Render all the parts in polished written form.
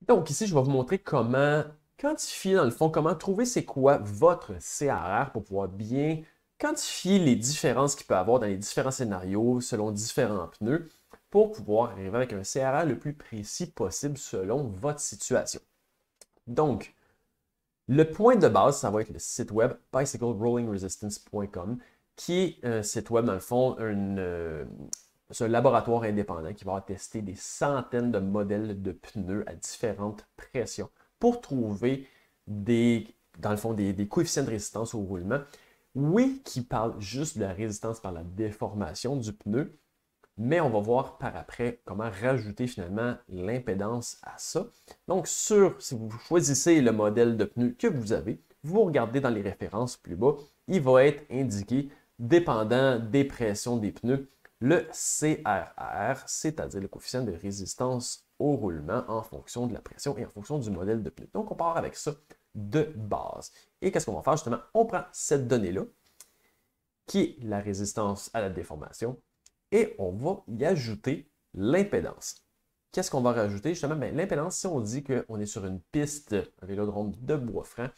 Donc ici, je vais vous montrer comment quantifier, dans le fond, comment trouver c'est quoi votre CRR pour pouvoir bien quantifier les différences qu'il peut y avoir dans les différents scénarios selon différents pneus pour pouvoir arriver avec un CRR le plus précis possible selon votre situation. Donc, le point de base, ça va être le site web bicyclerollingresistance.com, qui est un site web, dans le fond, c'est un laboratoire indépendant qui va tester des centaines de modèles de pneus à différentes pressions pour trouver dans le fond, des coefficients de résistance au roulement. Oui, qui parlent juste de la résistance par la déformation du pneu, mais on va voir par après comment rajouter finalement l'impédance à ça. Donc, si vous choisissez le modèle de pneu que vous avez, vous regardez dans les références plus bas, il va être indiqué, dépendant des pressions des pneus, le CRR, c'est-à-dire le coefficient de résistance au roulement en fonction de la pression et en fonction du modèle de pneu. Donc, on part avec ça de base. Et qu'est-ce qu'on va faire justement? On prend cette donnée-là, qui est la résistance à la déformation, et on va y ajouter l'impédance. Qu'est-ce qu'on va rajouter? Justement, l'impédance, si on dit qu'on est sur une piste, un vélodrome de bois franc,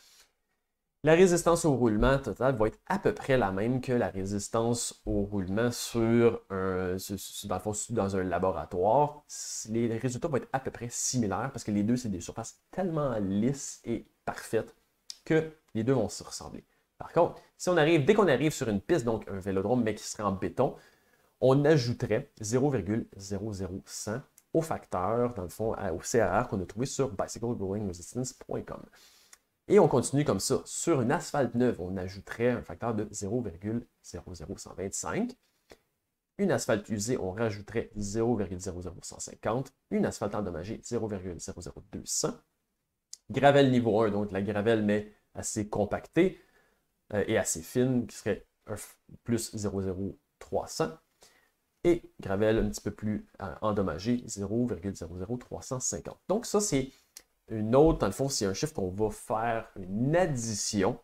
la résistance au roulement total va être à peu près la même que la résistance au roulement dans un laboratoire. Les résultats vont être à peu près similaires parce que les deux, c'est des surfaces tellement lisses et parfaites que les deux vont se ressembler. Par contre, dès qu'on arrive sur une piste, donc un vélodrome, mais qui serait en béton, on ajouterait 0,00100 au facteur, dans le fond, au CRR qu'on a trouvé sur bicyclerollingresistance.com. Et on continue comme ça. Sur une asphalte neuve, on ajouterait un facteur de 0,00125. Une asphalte usée, on rajouterait 0,00150. Une asphalte endommagée, 0,00200. Gravel niveau 1, donc la gravelle mais assez compactée et assez fine, qui serait plus 0,0300. Et gravel un petit peu plus endommagé, 0,00350. Donc ça, c'est une autre, dans le fond, c'est un chiffre qu'on va faire une addition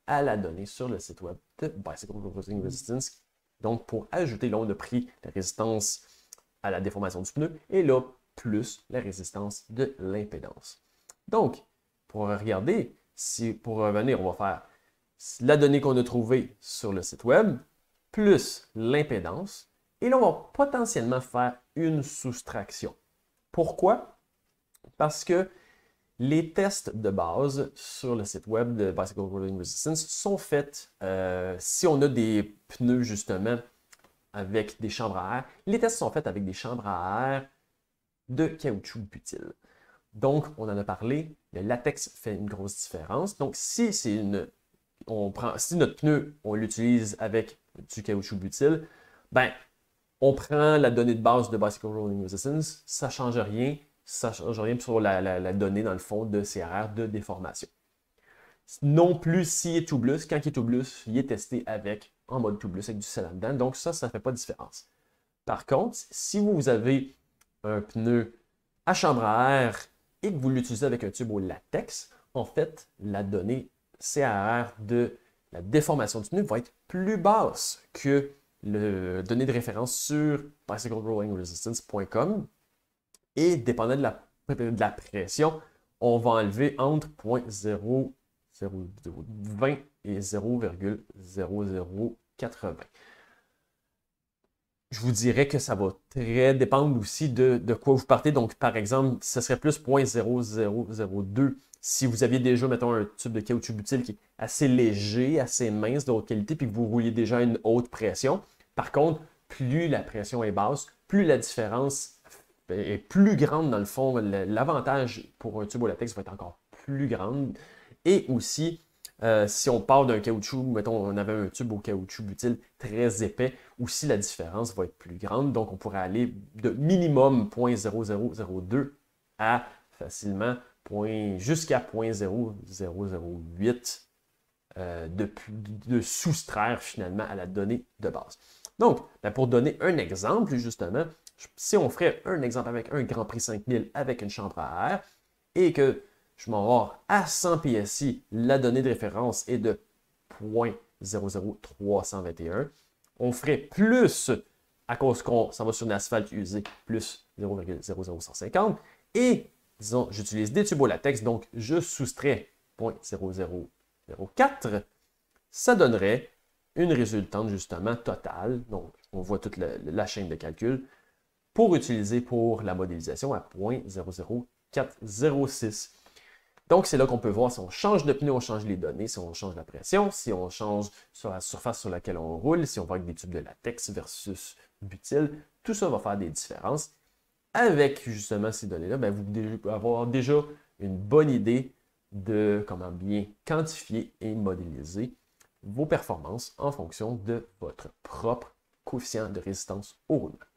à la donnée sur le site web de Bicycle Rolling Resistance. Donc, pour ajouter, là, on a pris la résistance à la déformation du pneu et là, plus la résistance de l'impédance. Donc, pour regarder, pour revenir, on va faire la donnée qu'on a trouvée sur le site web, plus l'impédance, et là, on va potentiellement faire une soustraction. Pourquoi? Parce que les tests de base sur le site web de Bicycle Rolling Resistance sont faits si on a des pneus justement avec des chambres à air. Les tests sont faits avec des chambres à air de caoutchouc butyl. Donc, on en a parlé, le latex fait une grosse différence. Donc, si notre pneu, on l'utilise avec du caoutchouc butyl, ben, on prend la donnée de base de Bicycle Rolling Resistance, ça ne change rien. Ça ne change rien sur la donnée, dans le fond, de CRR de déformation. Non plus s'il est tubeless. Quand il est tubeless, il est testé en mode tubeless avec du sel là-dedans. Donc ça ne fait pas de différence. Par contre, si vous avez un pneu à chambre à air et que vous l'utilisez avec un tube au latex, en fait, la donnée CRR de la déformation du pneu va être plus basse que la donnée de référence sur bicyclerollingresistance.com. Et dépendant de la pression, on va enlever entre 0,0020 et 0,0080. Je vous dirais que ça va très dépendre aussi de quoi vous partez. Donc, par exemple, ce serait plus 0,0002 si vous aviez déjà, mettons, un tube de caoutchouc butyl qui est assez léger, assez mince, de haute qualité, puis que vous rouliez déjà à une haute pression. Par contre, plus la pression est basse, plus la différence est plus grande dans le fond. L'avantage pour un tube au latex va être encore plus grande. Et aussi, si on part d'un caoutchouc, mettons, on avait un tube au caoutchouc butyl très épais, aussi la différence va être plus grande. Donc, on pourrait aller de minimum 0,0002 à facilement jusqu'à 0,0008 de soustraire finalement à la donnée de base. Donc, pour donner un exemple, justement, si on ferait un exemple avec un Grand Prix 5000 avec une chambre à air et que je m'en vais à 100 PSI, la donnée de référence est de 0,00321, on ferait plus, à cause qu'on s'en va sur une asphalte usée, plus 0,00150, et disons, j'utilise des tubes au latex, donc je soustrais 0.0004, ça donnerait une résultante justement totale, donc on voit toute la chaîne de calcul, pour utiliser pour la modélisation à 0.00406. Donc, c'est là qu'on peut voir si on change de pneu, on change les données, si on change la pression, si on change sur la surface sur laquelle on roule, si on va avec des tubes de latex versus butyl. Tout ça va faire des différences. Avec justement ces données-là, ben, vous pouvez avoir déjà une bonne idée de comment bien quantifier et modéliser vos performances en fonction de votre propre coefficient de résistance au roulement.